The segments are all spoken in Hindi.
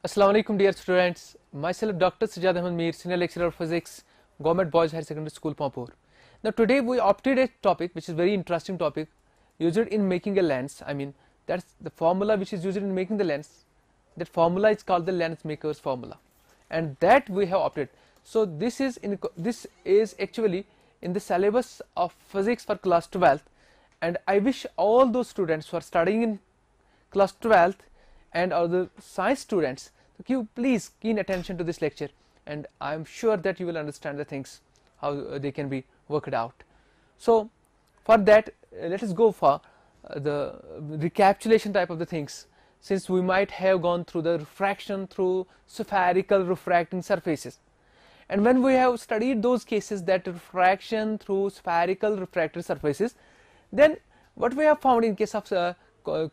Assalamu alaikum dear students. Myself Dr. Sajjad Ahmed Mir, Senior Lecturer of Physics, Government Boys Higher Secondary School, Pampur. Now today we opted a topic which is very interesting topic used in making a lens. I mean that's the formula which is used in making the lens. That formula is called the lens maker's formula, and that we have opted. So this is actually in the syllabus of physics for class 12th, and I wish all those students who are studying in class 12th and other science students to give please keen attention to this lecture, and I am sure that you will understand the things how they can be worked out. So for that let us go for the recapitulation type of the things, since we might have gone through the refraction through spherical refracting surfaces, and when we have studied those cases, that refraction through spherical refracted surfaces, then what we have found in case of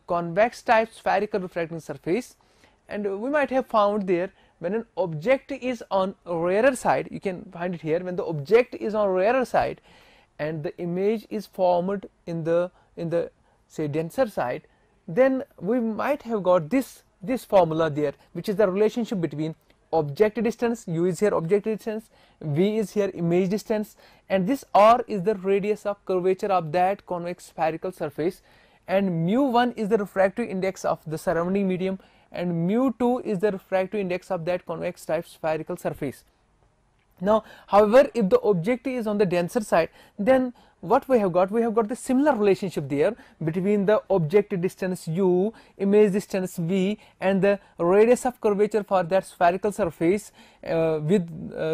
convex type spherical refracting surface, and we might have found there when an object is on rarer side, you can find it here, when the object is on rarer side and the image is formed in the say denser side, then we might have got this formula there, which is the relationship between object distance, u is here object distance, v is here image distance, and this r is the radius of curvature of that convex spherical surface, and mu1 is the refractive index of the surrounding medium, and mu2 is the refractive index of that convex type spherical surface. Now however, if the object is on the denser side, then what we have got the similar relationship there between the object distance u, image distance v, and the radius of curvature for that spherical surface with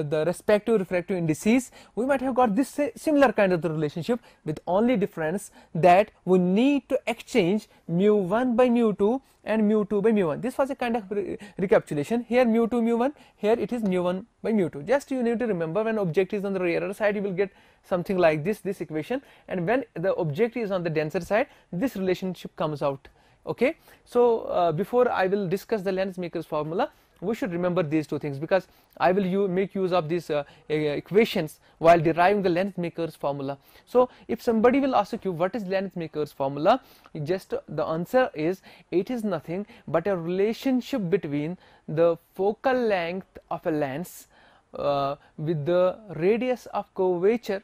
the respective refractive indices. We might have got this similar kind of the relationship, with only difference that we need to exchange mu1 by mu2 and mu2 by mu1. This was a kind of recapitulation. Here mu2 mu1, here it is mu1 by mu2. Just you need to remember, when object is on the rarer side, you will get something like this equation, and when the object is on the denser side, this relationship comes out. Okay, so before I will discuss the lens maker's formula, we should remember these two things, because I will make use of these equations while deriving the lens maker's formula. So if somebody will ask you what is lens maker's formula, just the answer is, it is nothing but a relationship between the focal length of a lens with the radius of curvature,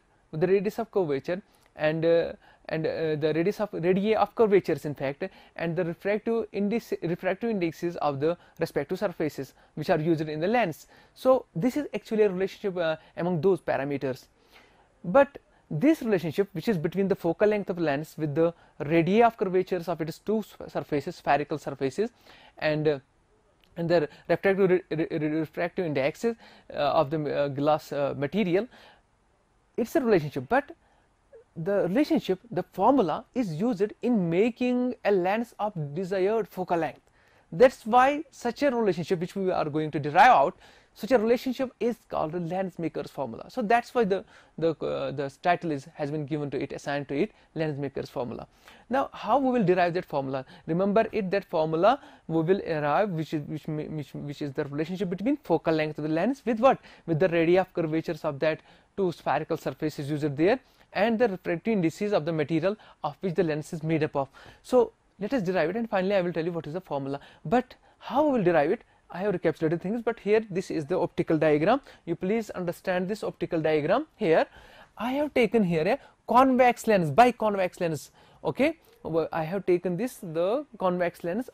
and the radius of radii of curvatures in fact, and the refractive indices of the respective surfaces which are used in the lens. So this is actually a relationship among those parameters. But this relationship, which is between the focal length of lens with the radii of curvatures of its two surfaces, spherical surfaces, and the refractive indexes of the glass material, it's a relationship. But the relationship, the formula is used in making a lens of desired focal length. That's why such a relationship, which we are going to derive out, such a relationship is called the lens maker's formula. So that's why the title has been given to it, assigned to it, lens maker's formula. Now how we will derive that formula? Remember it, that formula we will arrive, which is the relationship between focal length of the lens with what? With the radii of curvatures of that two spherical surfaces used there, and the refractive indices of the material of which the lens is made up of. So let us derive it, and finally I will tell you what is the formula. But how we will derive it, I have recapitulated things, but here this is the optical diagram. You please understand this optical diagram. Here I have taken here a convex lens, biconvex lens. Okay, I have taken the convex lens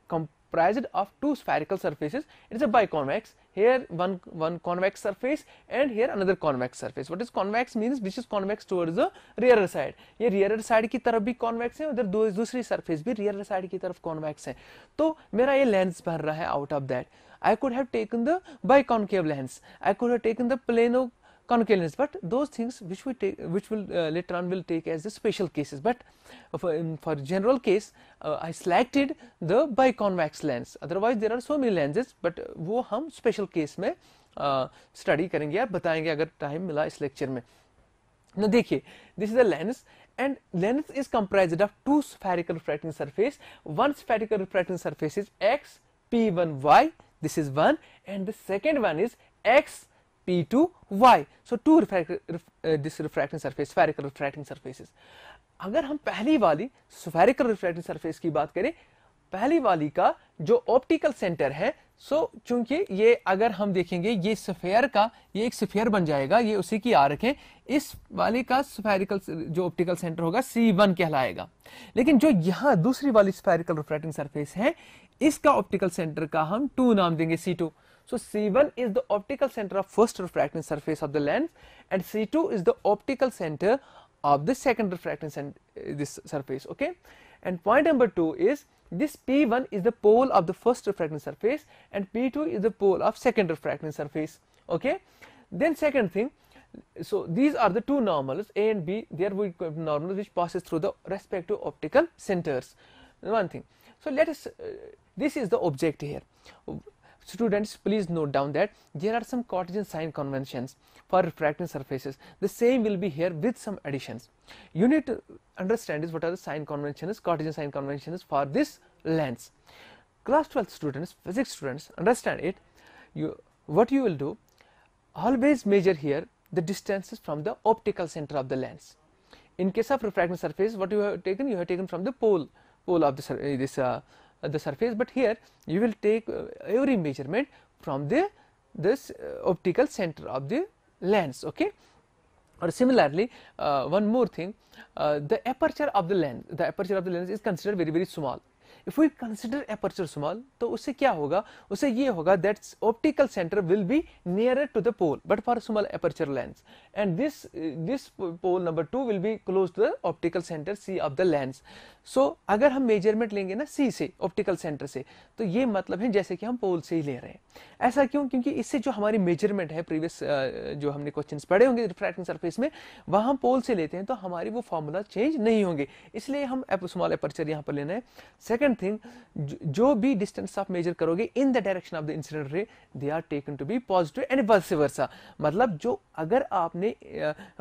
comprised of two spherical surfaces. It is a biconvex. Here one convex surface, and here another convex surface. What is convex means? Which is convex towards the rear side. ये rear side की तरफ भी convex है, उधर दूसरी surface भी rear side की तरफ convex है. तो मेरा ये lens बन रहा है out of that. I could have taken the biconcave lens. I could have taken the plano concave lens, but those things which will later on will take as the special cases. But for general case, I selected the biconvex lens. Otherwise there are so many lenses, but वो हम special case में study करेंगे या बताएंगे अगर time मिला इस lecture में. Now देखिए, this is the lens, and lens is comprised of two spherical refracting surface. One spherical refracting surface is x p1y, this is one, and the second one is x p2y. So two this refracting surface, spherical refracting surfaces. अगर हम पहली वाली spherical refracting surface की बात करें, पहली वाली का जो ऑप्टिकल सेंटर है चूंकि ये अगर हम देखेंगे ये स्फेयर का, ये एक स्फेयर बन जाएगा, ये उसी की आ रखें, इस वाले का स्फेरिकल जो ऑप्टिकल सेंटर होगा C1 कहलाएगा। लेकिन जो यहाँ दूसरी वाली स्फेरिकल रिफ्रैक्टिंग सरफेस है, इसका ऑप्टिकल सेंटर का हम 2 नाम देंगे, C2। So C1 is the optical center of first refracting surface of the lens, and C2 is the optical center of the second refracting this surface. Okay, and point number 2 is this P1 is the pole of the first refracting surface, and P2 is the pole of second refracting surface. Okay, then second thing, so these are the two normals A and B. There we have normals which passes through the respective optical centers. One thing. So let us. This is the object here. Students, please note down that there are some Cartesian sign conventions for refracting surfaces. The same will be here with some additions. You need to understand is what are the sign conventions, Cartesian sign conventions for this lens. Class 12 students, physics students, understand it. What you will do, always measure here the distances from the optical center of the lens. In case of refracting surface, what you have taken from the pole of the the surface, but here you will take every measurement from this optical center of the lens. Okay, or similarly, one more thing, the aperture of the lens is considered very small. If we consider aperture small, तो उससे क्या होगा, उससे ये होगा that optical center will be nearer to the pole, but for small aperture lens, and this pole number 2 will be close to the optical center C of the lens. So अगर हम मेजरमेंट लेंगे ना C से, ऑप्टिकल सेंटर से, तो ये मतलब है जैसे कि हम पोल से ही ले रहे हैं। ऐसा क्यों? क्योंकि इससे जो हमारी मेजरमेंट है, प्रीवियस जो हमने क्वेश्चंस पढ़े होंगे रिफ्रैक्टिंग सरफेस में, वहाँ हम पोल से लेते हैं तो हमारी वो फॉर्मूला चेंज नहीं होंगे, इसलिए हम स्मॉल अपर्चर यहाँ पर लेना है। सेकंड थिंग, जो भी डिस्टेंस आप मेजर करोगे in the direction of the incident ray, they are taken to be positive and vice versa. मतलब जो अगर आपने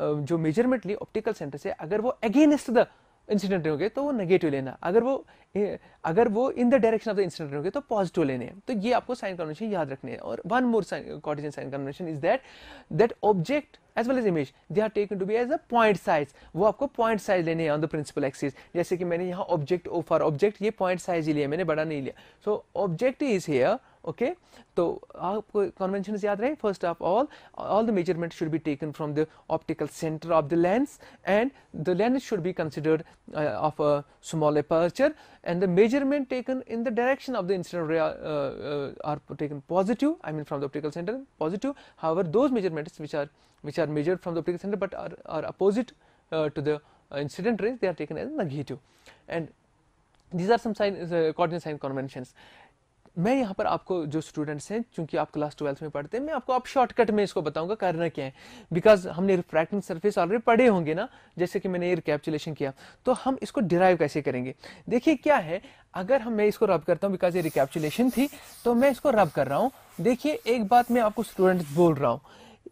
जो मेजरमेंट ली ऑप्टिकल सेंटर से, अगर वो अगेंस्ट द इंसिडेंट रे होंगे तो वो नेगेटिव लेना, अगर वो इन the direction of the incident रे होंगे तो पॉजिटिव लेने हैं। तो ये आपको साइन कन्वेंशन याद रखने हैं। और one more Cartesian sign convention is that object as well as image, they are taken to be as a point size. वो आपको point size लेने हैं on the principal axis। जैसे कि मैंने यहाँ object for object ये point size ही लिया, मैंने बड़ा नहीं लिया। So object is here, okay? तो आपको conventions याद रहे। First of all the measurements should be taken from the optical center of the lens, and the lens should be considered of a small aperture, and the measurement taken in the direction of the incident ray are taken positive, I mean from the optical center positive. However, those measurements which are measured from the optical center but are opposite to the incident rays, they are taken as negative. And these are some coordinate sign conventions. मैं यहाँ पर आपको जो स्टूडेंट्स हैं, चूंकि आप क्लास 12 में पढ़ते हैं, मैं आपको आप शॉर्टकट में इसको बताऊंगा करना क्या है, बिकॉज हमने रिफ्रैक्टिंग सरफेस ऑलरेडी पढ़े होंगे ना, जैसे कि मैंने ये रिकैप्चुलेशन किया, तो हम इसको डिराइव कैसे करेंगे। देखिए क्या है, अगर मैं इसको रब करता हूँ, बिकॉज ये रिकैप्चुलेशन थी तो मैं इसको रब कर रहा हूँ। देखिए एक बात मैं आपको स्टूडेंट्स बोल रहा हूँ,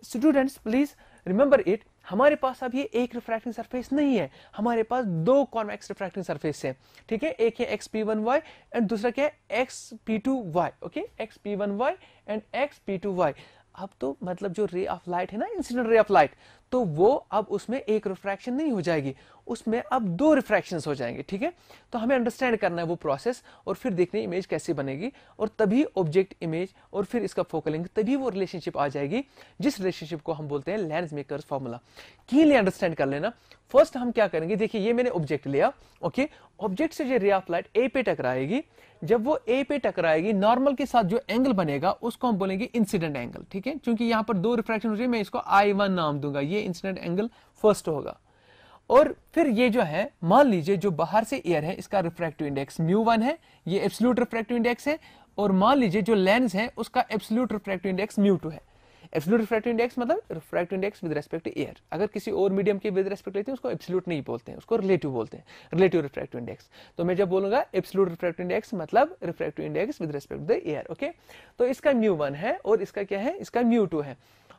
स्टूडेंट्स प्लीज रिमेंबर इट, हमारे पास अब ये एक रिफ्रैक्टिंग सरफेस नहीं है, हमारे पास दो कॉन्वेक्स रिफ्रैक्टिंग सरफेस है, ठीक है। एक है XP1y एंड दूसरा क्या है XP2y, okay, XP1y and XP2y। अब तो मतलब जो रे ऑफ लाइट है ना, इंसिडेंट रे ऑफ लाइट, तो वो अब उसमें एक रिफ्रैक्शन नहीं हो जाएगी, उसमें अब दो रिफ्रैक्शंस हो जाएंगे, ठीक है। तो हमें अंडरस्टैंड करना है वो प्रोसेस, और फिर देखने इमेज कैसे बनेगी, और तभी ऑब्जेक्ट इमेज और फिर इसका फोकल लेंथ, तभी वो रिलेशनशिप आ जाएगी, जिस रिलेशनशिप को हम बोलते हैं lens makers formula. Cleanly understand कर लेना। फर्स्ट हम क्या करेंगे, देखिए ये मैंने ऑब्जेक्ट लिया, ओके, ऑब्जेक्ट से जो रे ऑफ लाइट ए पे टकराएगी, जब वो ए पे टकराएगी, नॉर्मल के साथ जो एंगल बनेगा उसको हम बोलेंगे इंसिडेंट एंगल, ठीक है। क्योंकि यहाँ पर दो रिफ्रैक्शन हो रही है, मैं इसको I1 नाम दूंगा, ये इंसिडेंट एंगल फर्स्ट होगा। और फिर ये जो है, मान लीजिए जो बाहर से एयर है, इसका रिफ्रैक्टिव इंडेक्स μ1 है, ये एब्सोल्यूट रिफ्रैक्टिव इंडेक्स है, और मान लीजिए जो लेंस है उसका एब्सोल्यूट रिफ्रैक्टिव इंडेक्स μ2 है। एब्सोल्यूट रिफ्रैक्टिव इंडेक्स मतलब refractive index with respect to air, अगर किसी और मीडियम के विद रिस्पेक्ट लेते हैं उसको एब्सोल्यूट नहीं बोलते हैं, उसको रिलेटिव बोलते हैं, रिलेटिव रिफ्रैक्टिव इंडेक्स। तो मैं जब बोलूंगा एब्सोल्यूट रिफ्रैक्टिव इंडेक्स मतलब refractive index with respect to the air, okay. तो इसका μ1 है और इसका क्या है, इसका μ2 है,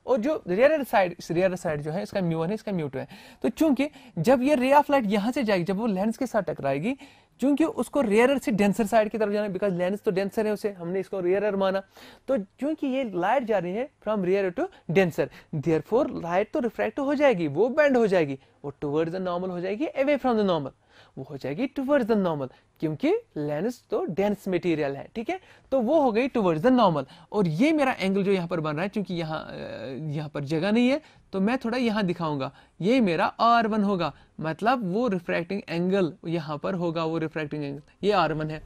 और जो रियर साइड जो है इसका μ1 है, इसका μ2 है। तो चूंकि जब ये रे ऑफ लाइट यहां से जाएगी, जब वो लेंस के साथ टकराएगी, चूंकि उसको रेयर से डेंसर साइड की तरफ जाना है, बिकॉज लेंस तो डेंसर है, उसे हमने इसको रेयर माना, तो क्योंकि ये लाइट जा रही है from rare to denser, therefore light तो रिफ्रैक्ट हो जाएगी, वो बेंड हो जाएगी, वो टुवर्ड्स द नॉर्मल हो जाएगी, अवे फ्रॉम द नॉर्मल। वो हो जाएगी टुवर्ड्स द नॉर्मल, क्योंकि लेंस तो डेंस मटेरियल है, ठीक है, तो वो हो गई टुवर्ड्स द नॉर्मल। और ये मेरा एंगल जो यहाँ पर बन रहा है, क्योंकि यहाँ पर जगह नहीं है तो मैं थोड़ा यहाँ दिखाऊंगा, ये मेरा R1 होगा, मतलब वो रिफ्रैक्टिंग एंगल यहाँ पर होगा, वो रिफ्रैक्टिंग एंगल ये R1 है,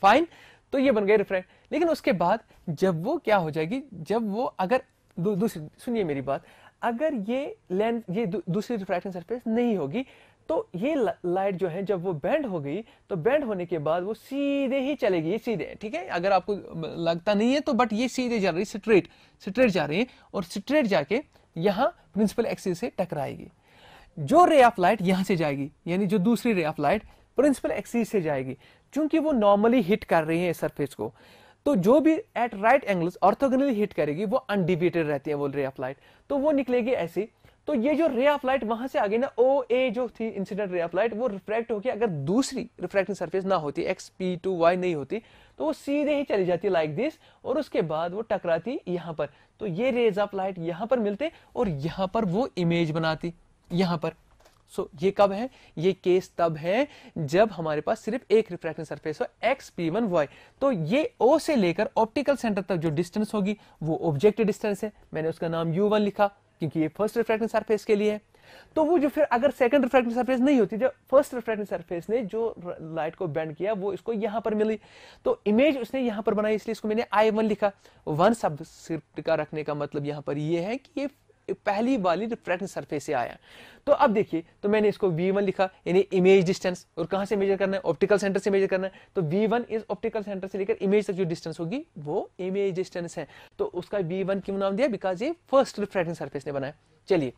फाइन। तो ये बन गए रिफ्रैक्ट। लेकिन उसके बाद जब वो क्या हो जाएगी, जब वो अगर दूसरी, सुनिए मेरी बात, अगर ये लेंस ये दूसरी रिफ्रैक्टिंग सरफेस नहीं होगी तो ये लाइट जो है जब वो बेंड हो गई तो बेंड होने के बाद वो सीधे ही चलेगी, सीधे, ठीक है, अगर आपको लगता नहीं है तो, बट ये सीधे जा रही है, स्ट्रेट जा रही है और स्ट्रेट जाके यहाँ प्रिंसिपल एक्सिस से टकराएगी। जो रे ऑफ लाइट यहां से जाएगी, यानी जो दूसरी ray of light principal axis से जाएगी, क्योंकि वो नॉर्मली हिट कर रही है सरफेस को, तो जो भी at right angles orthogonally hit करेगी वो अनडिविएटेड रहती है वो रे ऑफ लाइट, तो वो निकलेगी ऐसे। तो ये जो रे ऑफ लाइट वहां से आ गई ना, ओ ए जो थी इंसिडेंट रे ऑफ लाइट, वो रिफ्रैक्ट होकर अगर दूसरी रिफ्रैक्टिंग सरफेस ना होती, XP2Y नहीं होती, तो वो सीधे ही चली जाती लाइक दिस, और उसके बाद वो टकराती यहाँ पर, तो ये रेज ऑफ लाइट यहाँ पर मिलते और यहाँ पर वो इमेज बनाती यहाँ पर। सो ये कब है, ये केस तब है जब हमारे पास सिर्फ एक रिफ्रैक्टिंग सरफेस हो XP1Y। तो ये O से लेकर ऑप्टिकल सेंटर तक जो डिस्टेंस होगी वो ऑब्जेक्टिव डिस्टेंस है, मैंने उसका नाम U1 लिखा क्योंकि ये फर्स्ट रिफ्रैक्टिंग सरफेस के लिए है। तो वो जो फिर अगर सेकंड रिफ्रैक्टिंग सरफेस नहीं होती, जो फर्स्ट रिफ्रैक्टिंग सरफेस ने जो लाइट को बेंड किया वो इसको यहां पर मिली, तो इमेज उसने यहां पर बनाई, इसलिए इसको मैंने I1 लिखा। 1 सबस्क्रिप्ट का रखने का मतलब यहां पर ये है कि ये पहली वाली रिफ्रैक्टिंग सरफेस से आया। तो अब देखिए, तो मैंने इसको V1 लिखा, यानी इमेज डिस्टेंस, और कहां से मेजर करना है, ऑप्टिकल सेंटर से मेजर करना है, तो V1 इज ऑप्टिकल सेंटर से लेकर इमेज तक जो डिस्टेंस होगी वो इमेज डिस्टेंस है। तो उसका V1 क्यों नाम दिया, बिकॉज ये फर्स्ट रिफ्रैक्टिंग सरफेस ने बनाया। चलिए,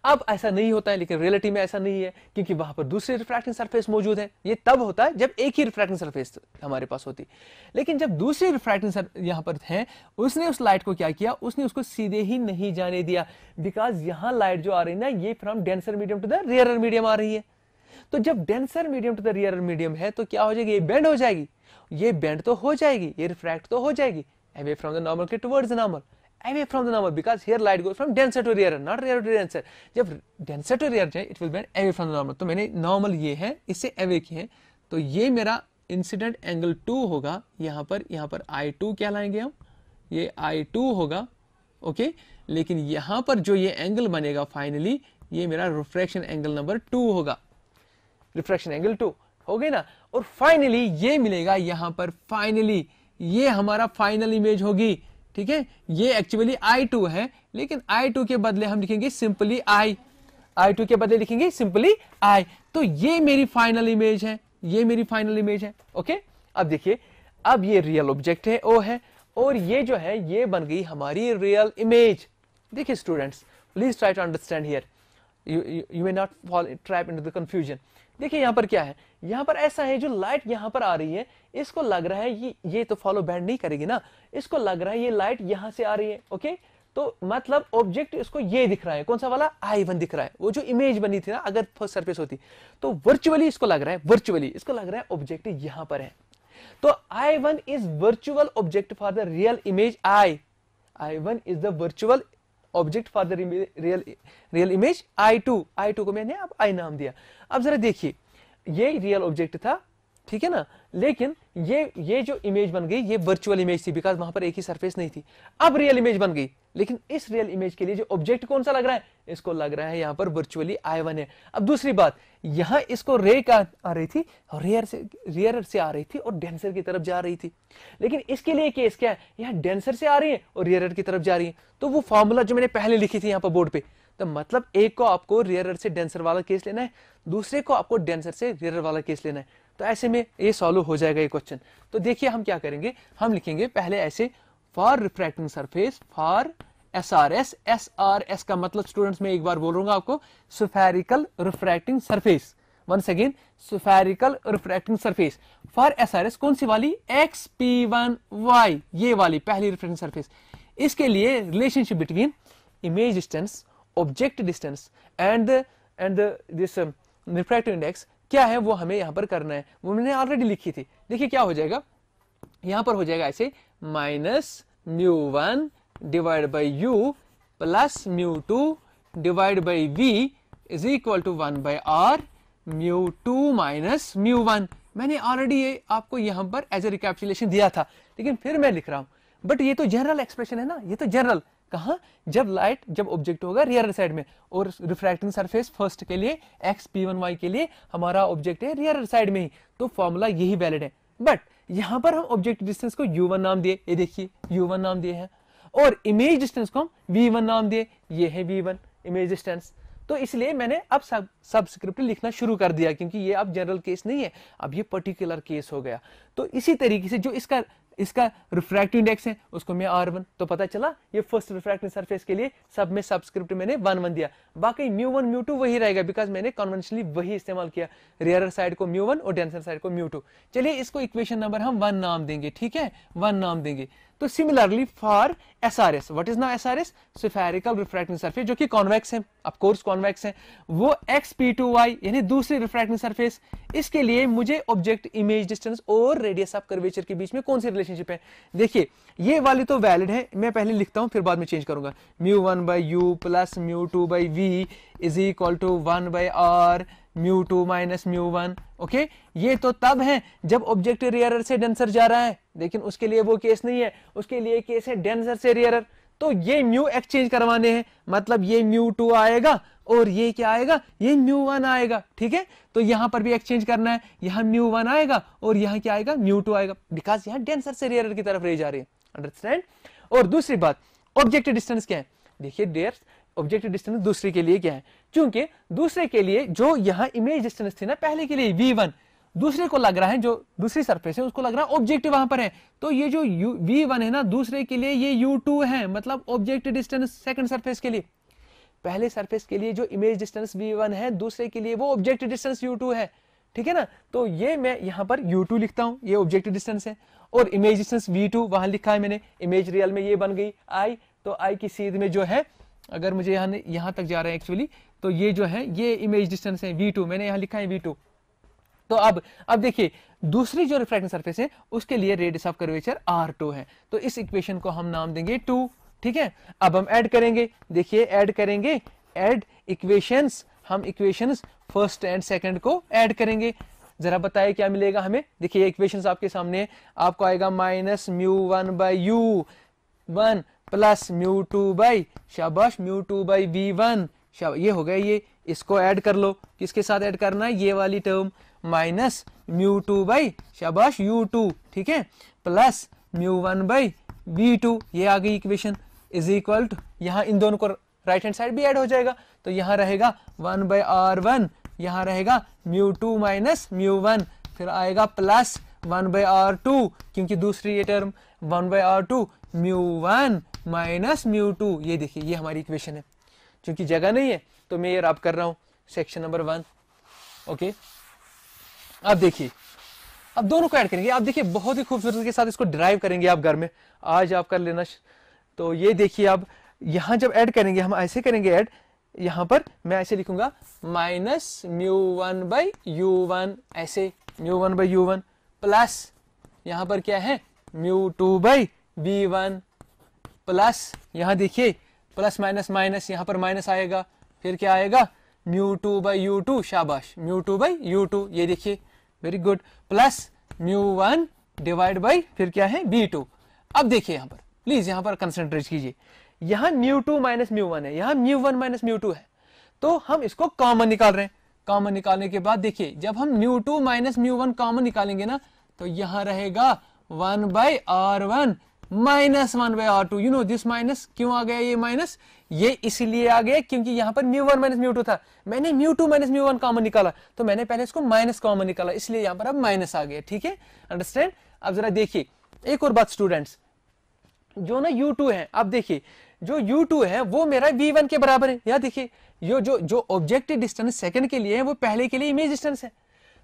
अब ऐसा नहीं होता है, लेकिन रियलिटी में ऐसा नहीं है, क्योंकि वहां पर दूसरी रिफ्रैक्टिंग सरफेस मौजूद है। ये तब होता है जब एक ही रिफ्रैक्टिंग सरफेस हमारे पास होती, लेकिन जब दूसरी रिफ्रैक्टिंग यहां पर है, उसने उस लाइट को क्या किया, उसने उसको सीधे ही नहीं जाने दिया, बिकॉज यहां लाइट जो आ रही है ना, ये from denser medium to the rarer medium आ रही है। तो जब denser medium to the rarer medium है तो क्या हो जाएगी, ये बेंड हो जाएगी, ये बेंड तो हो जाएगी, ये रिफ्रैक्ट तो हो जाएगी अवे फ्रॉम द नॉर्मल के towards the normal, away from the normal, because here light goes from denser to rarer, not rarer to denser। जब denser to rarer जाए, it will bend away from the normal। तो मैंने normal ये है, इससे away किए हैं, तो ये मेरा इंसिडेंट एंगल 2 होगा, यहाँ पर I2 क्या लाएंगे हम, ये I2 होगा, ओके। लेकिन यहाँ पर जो ये एंगल बनेगा फाइनली, ये मेरा रिफ्रैक्शन एंगल नंबर 2 होगा, रिफ्रैक्शन एंगल 2 हो गई ना। और फाइनली ये मिलेगा यहाँ पर, फाइनली ये हमारा फाइनल इमेज होगी, ठीक है। ये एक्चुअली I2 है, लेकिन I2 के बदले हम लिखेंगे सिंपली I2 के बदले लिखेंगे सिंपली I। तो ये मेरी फाइनल इमेज है, ये मेरी फाइनल इमेज है, ओके। अब देखिए, अब ये रियल ऑब्जेक्ट है O है, और ये जो है ये बन गई हमारी रियल इमेज। देखिए students, please try to understand here, you may not fall trap into the confusion. देखिए यहाँ पर क्या है, यहाँ पर ऐसा है, जो लाइट यहाँ पर आ रही है, इसको लग रहा है ये तो फॉलो बैंड नहीं करेगी ना, इसको लग रहा है ये लाइट यहाँ से आ रही है, ओके। तो मतलब ऑब्जेक्ट इसको ये दिख रहा है, कौन सा वाला, I1 दिख रहा है, वो जो इमेज बनी थी ना अगर फर्स्ट सरफेस होती, तो वर्चुअली इसको लग रहा है, वर्चुअली इसको लग रहा है ऑब्जेक्ट यहाँ पर है। तो I1 is virtual object for the real image I1 is the virtual object for the real image I2 को मैंने अब I नाम दिया। अब जरा देखिए, ये रियल ऑब्जेक्ट था, ठीक है ना, लेकिन ये जो इमेज बन गई ये वर्चुअल इमेज थी, बिकॉज वहां पर एक ही सरफेस नहीं थी। अब रियल इमेज बन गई, लेकिन इस रियल इमेज के लिए जो ऑब्जेक्ट कौन सा लग रहा है, इसको लग रहा है यहाँ पर वर्चुअली I1 है। अब दूसरी बात, यहाँ इसको रे का आ रही थी, रेयर से आ रही थी और डेंसर की तरफ जा रही थी, लेकिन इसके लिए केस क्या है, यहाँ डेंसर से आ रही है और रेयर की तरफ जा रही है। तो वो फॉर्मूला जो मैंने पहले लिखी थी यहाँ पर बोर्ड पे, तो मतलब एक को आपको रेयर से डेंसर वाला केस लेना है, दूसरे को आपको डेंसर से रेयर वाला केस लेना है। तो ऐसे में ये सॉल्व हो जाएगा ये क्वेश्चन। तो देखिए हम क्या करेंगे, हम लिखेंगे पहले ऐसे, for refracting surface for SRS का मतलब स्टूडेंट्स मैं एक बार बोल रहा हूँ आपको, spherical refracting surface. Once again, spherical refracting surface for SRS, कौन सी वाली, XP1Y, ये वाली पहली रिफ्रैक्टिंग सरफेस। इसके लिए relationship between image distance, object distance and this refractive index क्या है, वो हमें यहां पर करना है, वो मैंने ऑलरेडी लिखी थी। देखिए क्या हो जाएगा, यहां पर हो जाएगा ऐसे, -μ1 divide by U plus μ2 divide by V is equal to 1 by R mu two minus mu one. मैंने ऑलरेडी ये आपको यहाँ पर एज ए रिकैपिचुलेशन दिया था, लेकिन फिर मैं लिख रहा हूँ। बट ये तो जनरल एक्सप्रेशन है ना, ये तो जनरल कहाँ, जब लाइट, जब ऑब्जेक्ट होगा रियर साइड में और रिफ्रैक्टिंग सरफेस फर्स्ट के लिए एक्स p1y के लिए हमारा ऑब्जेक्ट है रियर साइड में ही, तो फॉर्मूला यही वैलिड है। बट यहाँ पर हम ऑब्जेक्ट डिस्टेंस को u1 नाम दिए, ये देखिए u1 नाम दिए हैं, और इमेज डिस्टेंस को हम v1 नाम दिए, ये है v1 इमेज डिस्टेंस। तो इसलिए मैंने अब सबस्क्रिप्ट लिखना शुरू कर दिया, क्योंकि ये अब जनरल केस नहीं है, अब ये पर्टिकुलर केस हो गया। तो इसी तरीके से जो इसका रिफ्रैक्टिव इंडेक्स है उसको मैं r1, तो पता चला ये फर्स्ट रिफ्रैक्टिव सरफेस के लिए सब में सबस्क्रिप्ट मैंने 1 1 दिया, बाकी म्यू1 म्यू2 वही रहेगा, बिकॉज मैंने कन्वेंशनली वही इस्तेमाल किया, रियर साइड को म्यू1 और डेंसर साइड को म्यू2। चलिए इसको इक्वेशन नंबर हम 1 नाम देंगे, ठीक है, 1 नाम देंगे। तो similarly for SRS, what is now SRS, spherical refracting surface, जो कि कॉन्वेक्स है, ऑफ कोर्स कॉन्वेक्स है, वो xp2y यानी दूसरी रिफ्रैक्टिंग सरफेस, इसके लिए मुझे ऑब्जेक्ट इमेज डिस्टेंस और रेडियस ऑफ कर्वेचर के बीच में कौन सी रिलेशनशिप है। देखिए ये वाली तो वैलिड है, मैं पहले लिखता हूं फिर बाद में चेंज करूंगा। μ1/u plus μ2/v is equal to 1/r μ2 minus μ1। Okay, ये तो तब है जब ऑब्जेक्ट रियर से डेंसर जा रहा है, लेकिन उसके लिए वो केस नहीं है, उसके लिए केस है डेंसर से रियर। तो ये म्यू एक्सचेंज करवाने हैं, मतलब ये μ2 आएगा और ये क्या आएगा, ये μ1 आएगा, ठीक है। तो यहां पर भी एक्सचेंज करना है, यहाँ μ1 आएगा और यहाँ क्या आएगा, μ2 आएगा, बिकॉज यहाँ डेंसर से रियर की तरफ ले जा रही है, अंडरस्टैंड। और दूसरी बात, ऑब्जेक्ट डिस्टेंस क्या है, देखिए डियर, ऑब्जेक्ट डिस्टेंस दूसरे के लिए क्या है, क्योंकि दूसरे के लिए जो यहाँ इमेज डिस्टेंस थी ना, पहले के लिए v1, दूसरे को लग रहा है, जो दूसरी सरफेस है उसको लग रहा है ऑब्जेक्ट वहां पर है, तो ये जो v1 है ना दूसरे के लिए ये u2 है, मतलब ऑब्जेक्ट डिस्टेंस सेकंड सरफेस के लिए। पहले सरफेस के लिए जो इमेज डिस्टेंस v1 है, दूसरे के लिए वो ऑब्जेक्ट डिस्टेंस u2 है, ठीक है ना। तो ये मैं यहाँ पर u2 लिखता हूँ, ये ऑब्जेक्ट डिस्टेंस है, और इमेज डिस्टेंस v2 वहां लिखा है मैंने, इमेज रियल में ये बन गई i, तो i की सीध में जो है, अगर मुझे यहाँ तक जा रहा है एक्चुअली, तो ये जो है ये इमेज डिस्टेंस है v2, मैंने यहाँ लिखा है v2। तो अब देखिए दूसरी जो रिफ्रैक्टिंग सरफेस है उसके लिए रेडियस ऑफ कर्वेचर r2 है, तो इस इक्वेशन को हम नाम देंगे 2, ठीक है। अब हम ऐड करेंगे, देखिए ऐड करेंगे, ऐड इक्वेशंस, हम इक्वेशंस फर्स्ट एंड सेकंड को ऐड करेंगे, जरा बताइए क्या मिलेगा हमें। देखिए इक्वेशंस आपके सामने, आपको आएगा माइनस μ1/u1 प्लस μ2 शाबाश μ2/v1, ये हो गया, ये इसको ऐड कर लो, किसके साथ ऐड करना है, ये वाली टर्म, माइनस μ2 शाबाश u2, ठीक है, प्लस μ1/v2, ये आ गई इक्वेशन, इज इक्वल टू, यहाँ इन दोनों को राइट हैंड साइड भी ऐड हो जाएगा, तो यहाँ रहेगा 1/r1, यहाँ रहेगा μ2 माइनस μ1, फिर आएगा प्लस 1/r2, क्योंकि दूसरी ये टर्म 1/r2 μ1 माइनस μ2, ये देखिए ये हमारी इक्वेशन है। क्योंकि जगह नहीं है तो मैं ये रब कर रहा हूं सेक्शन नंबर 1। ओके, अब देखिए, अब दोनों को ऐड करेंगे, आप देखिए बहुत ही खूबसूरती के साथ इसको ड्राइव करेंगे आप घर में, आज आप कर लेना। तो ये देखिए, अब यहां जब ऐड करेंगे हम ऐसे करेंगे ऐड, यहां पर मैं ऐसे लिखूंगा माइनस μ1/u1, ऐसे μ1/u1 प्लस यहां पर क्या है μ2/v1 प्लस, यहां देखिए प्लस माइनस माइनस, यहां पर माइनस आएगा, फिर क्या आएगा μ2/u2, शाबाश μ2/u2, ये देखिए very good, plus μ1 divide by फिर क्या है v2। अब देखिए यहां पर प्लीज, यहां पर कंसंट्रेट कीजिए, यहां μ2 माइनस μ1 है, यहां μ1 माइनस μ2 है, तो हम इसको कॉमन निकाल रहे हैं। कॉमन निकालने के बाद देखिए, जब हम μ2 माइनस μ1 कॉमन निकालेंगे ना, तो यहां रहेगा 1/r1 minus 1/r2। You know this minus क्यों आ गया, ये माइनस ये इसीलिए आ गया क्योंकि यहाँ पर μ1 माइनस μ2 था, मैंने μ2 माइनस μ1 कॉमन निकाला, तो मैंने पहले इसको माइनस कॉमन निकाला, इसलिए यहाँ पर अब माइनस आ गया, ठीक है, अंडरस्टैंड। अब जरा देखिए एक और बात स्टूडेंट्स, जो ना u2 है, अब देखिए जो u2 है वो मेरा v1 के बराबर है, या देखिए ये जो ऑब्जेक्टिव डिस्टेंस सेकंड के लिए है वो पहले के लिए इमेज डिस्टेंस है,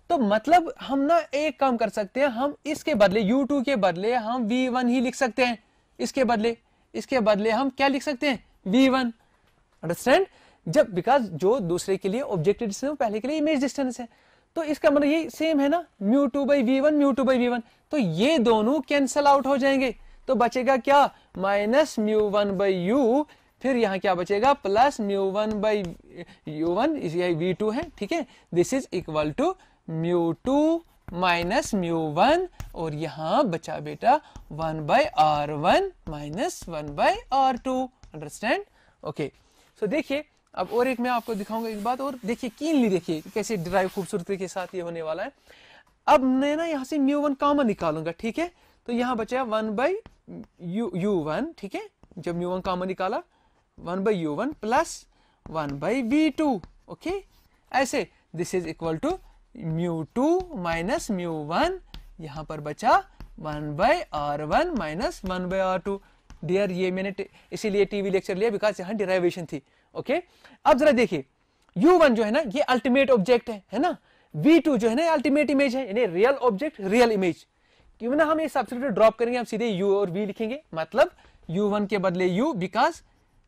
तो मतलब हम ना एक काम कर सकते हैं, हम इसके बदले u2 के बदले हम v1 ही लिख सकते हैं, इसके बदले हम क्या लिख सकते हैं, v1, अंडरस्टैंड। जब बिकॉज जो दूसरे के लिए ऑब्जेक्टिव डिस्टेंस पहले के लिए इमेज डिस्टेंस है, तो इसका मतलब ये सेम है ना, μ2/v1, तो ये दोनों कैंसल आउट हो जाएंगे, तो बचेगा क्या, माइनस μ1/u फिर यहाँ क्या बचेगा प्लस μ1 बाई u1, यही v2 है, ठीक है। This is equal to μ2 minus μ1 और यहाँ बचा बेटा 1 by r1 minus 1 by r2। Understand? Okay, so देखिए अब और एक मैं आपको दिखाऊंगा एक बात और, देखिए कीनली देखिए कैसे डिराइव खूबसूरती के साथ ये होने वाला है। अब मैं ना यहाँ से μ1 कॉमन निकालूंगा, ठीक है। तो यहाँ बचा 1 बाई u1, ठीक है। जब μ1 कॉमन निकाला 1 by u1 plus 1 by v2, okay. ऐसे this is equal to μ2 minus μ1, यहाँ पर बचा 1 by r1 minus 1 by r2। Dear ये मैंने इसीलिए टीवी लेक्चर लिया बिकॉज यहाँ डिराइवेशन थी, ओके। अब जरा देखिए u1 जो है ना ये अल्टीमेट ऑब्जेक्ट है ना, v2 जो है ना अल्टीमेट इमेज है, यानी रियल ऑब्जेक्ट रियल इमेज। क्यों ना हम ये सब्स्टिट्यूट ड्रॉप करेंगे, हम सीधे u और v लिखेंगे, मतलब u1 के बदले u, बिकॉज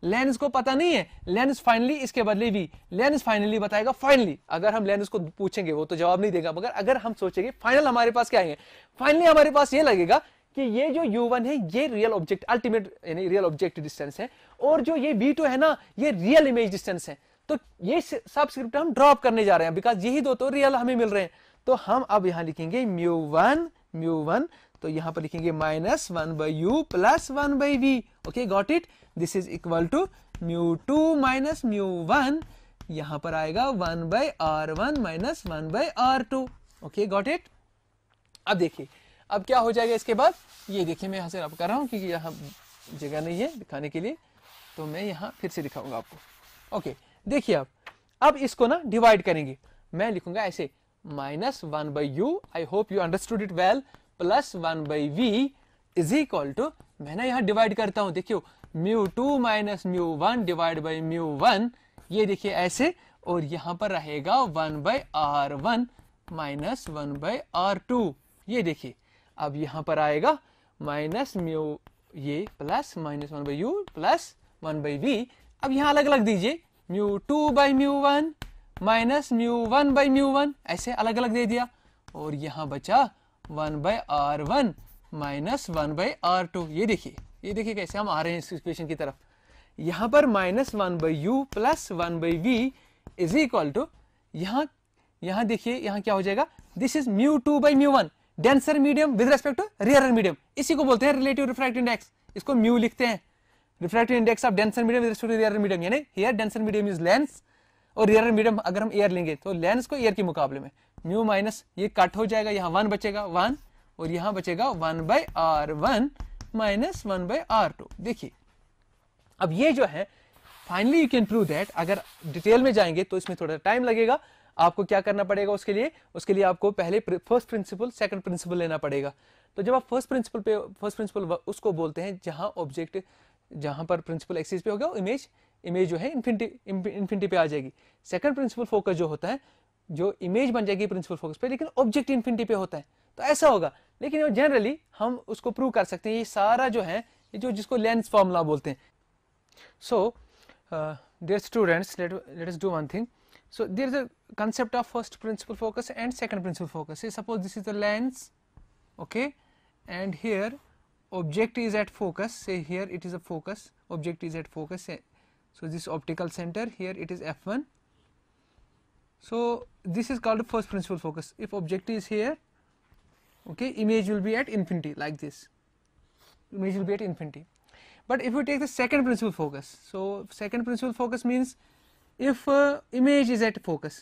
लेंस को पता नहीं है लेंस फाइनली, इसके बदले v, लेंस फाइनली बताएगा फाइनली। अगर हम लेंस को पूछेंगे वो तो जवाब नहीं देगा, मगर अगर हम सोचेंगे फाइनल हमारे पास क्या आएंगे, फाइनली हमारे पास ये लगेगा कि ये जो u1 है ये रियल ऑब्जेक्ट अल्टीमेट यानी रियल ऑब्जेक्ट डिस्टेंस है, और जो ये v2 है ना ये रियल इमेज डिस्टेंस है। तो ये सबस्क्रिप्ट हम ड्रॉप करने जा रहे हैं बिकॉज यही दो तो रियल हमें मिल रहे हैं। तो हम अब यहाँ लिखेंगे μ1, तो यहाँ पर लिखेंगे minus 1 by you plus 1 by V, okay got it. This is equal to μ2 minus μ1, यहाँ पर आएगा 1 by r1 minus 1 by r2, okay got it. अब देखिए अब क्या हो जाएगा इसके बाद, ये देखिए मैं यहाँ से रब कर रहा हूँ क्योंकि यहाँ जगह नहीं है दिखाने के लिए, तो मैं यहाँ फिर से दिखाऊंगा आपको, ओके। देखिए अब इसको ना डिवाइड करेंगे, मैं लिखूंगा ऐसे minus 1 by u, I hope you understood it well, plus 1 by we is equal to, मैं ना यहाँ डिवाइड करता हूँ, देखियो μ2 माइनस μ1 डिवाइड बाई μ1, ये देखिए ऐसे, और यहाँ पर रहेगा 1 by r1 minus 1 by r2, ये देखिए। अब यहाँ पर आएगा माइनस म्यू ये plus minus 1 by you plus 1 by v. अब यहाँ अलग अलग दीजिए, μ2 बाई μ1 माइनस μ1 बाई μ1, ऐसे अलग अलग दे दिया, और यहाँ बचा 1 by r1 minus 1 by r2। ये देखिए कैसे हम आ रहे हैं इस इक्वेशन की तरफ। यहाँ पर minus 1 by you plus 1 by we is equal to, यहाँ देखिए यहाँ क्या हो जाएगा, this is μ2 by μ1, denser medium with respect to rare medium, इसी को बोलते हैं रिलेटिव रिफ्रैक्टिव इंडेक्स, इसको म्यू लिखते हैं, refractive index of denser medium with respect to rare medium, यानी here denser medium is lens और रेयर मीडियम अगर हम एयर लेंगे तो लेंस को एयर के मुकाबले में म्यू माइनस ये कट हो जाएगा, यहाँ 1 बचेगा 1, और यहाँ बचेगा 1 by r1 minus 1 by r2। देखिए अब ये जो है finally you can prove that, अगर डिटेल में जाएंगे तो इसमें थोड़ा टाइम लगेगा, आपको क्या करना पड़ेगा उसके लिए आपको पहले फर्स्ट प्रिंसिपल सेकंड प्रिंसिपल लेना पड़ेगा। तो जब आप फर्स्ट प्रिंसिपल उसको बोलते हैं जहां ऑब्जेक्ट जहां पर प्रिंसिपल एक्सिस पे होगा इमेज जो है इन्फिनिटी पे आ जाएगी। सेकंड प्रिंसिपल फोकस जो होता है, जो इमेज बन जाएगी प्रिंसिपल फोकस पे, लेकिन ऑब्जेक्ट इन्फिनिटी पे होता है, तो ऐसा होगा। लेकिन जनरली हम उसको प्रूव कर सकते हैं, ये सारा जो है ये जो जिसको लेंस फॉर्मूला बोलते हैं। So dear students, let us do one thing. So there is a concept of first principle focus and second principle focus. Say suppose this is the lens, okay, and here object is at focus. Say here it is a focus, object is at focus. So this optical center, here it is f1. So this is called first principle focus. If object is here, okay, image will be at infinity like this. Image will be at infinity. But if we take the second principle focus, so second principle focus means if image is at focus,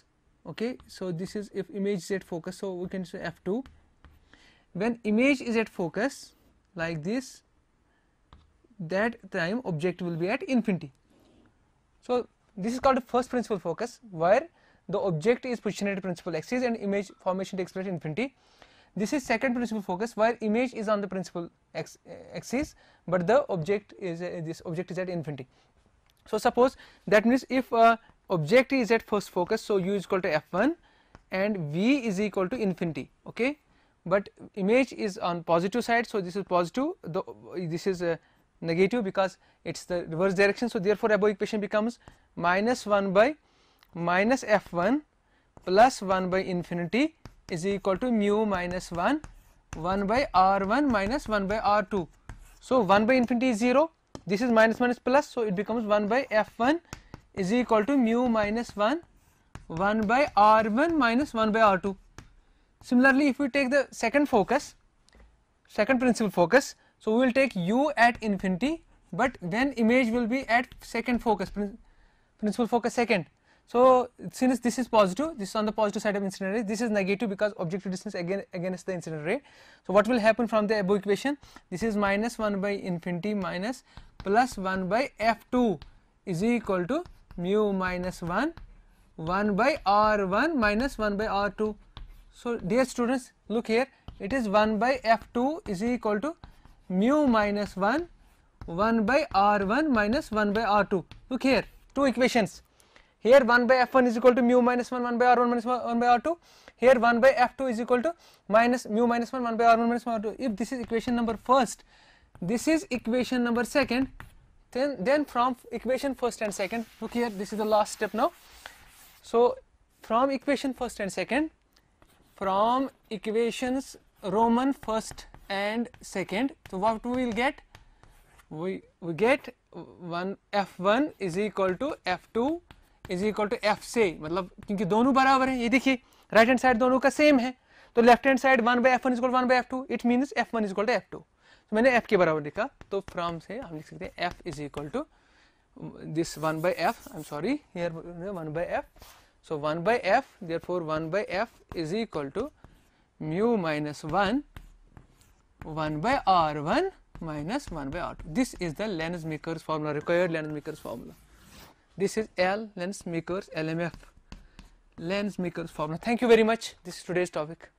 okay, so this is if image is at focus, so we can say f2. When image is at focus like this, that time object will be at infinity. So this is called the first principle focus, where the object is positioned at principal axis and image formation takes place at infinity. This is second principle focus, where image is on the principal axis but the object is this object is at infinity. So suppose that means if object is at first focus, so u is equal to f1 and v is equal to infinity, okay, but image is on positive side, so this is positive, this is negative because it's the reverse direction. So therefore above equation becomes minus 1 by minus f1 plus 1 by infinity is equal to mu minus 1 by r1 minus 1 by r2. So 1 by infinity is 0, this is minus minus plus, so it becomes 1 by f1 is equal to mu minus 1 by r1 minus 1 by r2. Similarly, if we take the second principal focus, so we will take u at infinity, but then image will be at second focus, principal focus second. So since this is positive, this is on the positive side of incident ray, this is negative because objective distance against the incident ray. So what will happen from the above equation? This is minus 1 by infinity minus plus 1 by f2 is equal to mu minus 1 by r1 minus 1 by r2. So dear students, look here, it is 1 by f2 is equal to mu minus 1 by r1 minus 1 by r2. Look here, two equations. Here 1 by f1 is equal to mu minus 1 by r1 minus 1 by r2. Here 1 by f2 is equal to minus mu minus 1 by r1 minus 1 by r2. If this is equation number first, this is equation number second, then from equation first and second, look here, this is the last step now. So from equation first and second, from equations Roman first and second, so what we will get? We get f1 is equal to f2 is equal to f से, मतलब क्योंकि दोनों बराबर हैं, ये देखिए राइट हैंड साइड दोनों का सेम है, तो left hand side 1 by f1 is equal to 1 by f2, it means f1 is equal to f2. तो मैंने f के बराबर लिखा, तो फ्रॉम से हम लिख सकते हैं f is equal to this 1 by f, I'm sorry, here 1 by f, so 1 by f, therefore 1 by f is equal to mu minus 1 by r1 minus 1 by r2. This is the Lensmaker's formula, required Lensmaker's formula. This is Lensmaker's LMF, Lensmaker's formula. Thank you very much. This is today's topic.